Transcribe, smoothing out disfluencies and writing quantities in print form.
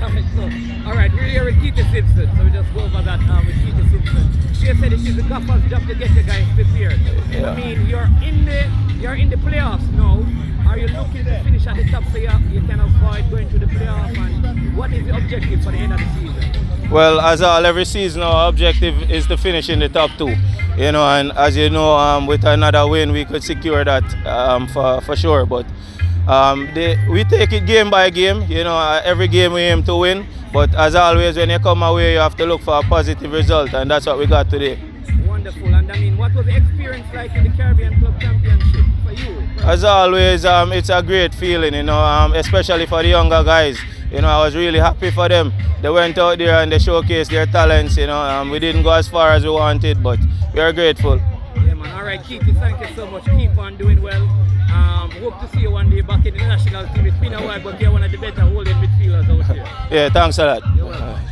All right, we're here with Keithy Simpson, so we just go over that with Keithy Simpson. She said it is the golfer's job to get you guys prepared. Yeah. I mean, you're in the playoffs now. Are you looking to finish at the top so you can avoid going to the playoffs? And what is the objective for the end of the season? Well, as all every season, our objective is to finish in the top 2. You know, and as you know, with another win, we could secure that for sure. But we take it game by game. You know, every game we aim to win. But as always, when you come away, you have to look for a positive result, and that's what we got today. Wonderful. And I mean, what was the experience like in the Caribbean Club Championship for you? As always, it's a great feeling, you know, especially for the younger guys. You know, I was really happy for them. They went out there and they showcased their talents, you know. We didn't go as far as we wanted, but we are grateful. Yeah, man. All right, Keithy, thank you so much. Keep on doing well. Hope to see you one day back in the national team. It's been a while, but you're one of the better holding midfielders out here. Yeah, thanks a lot.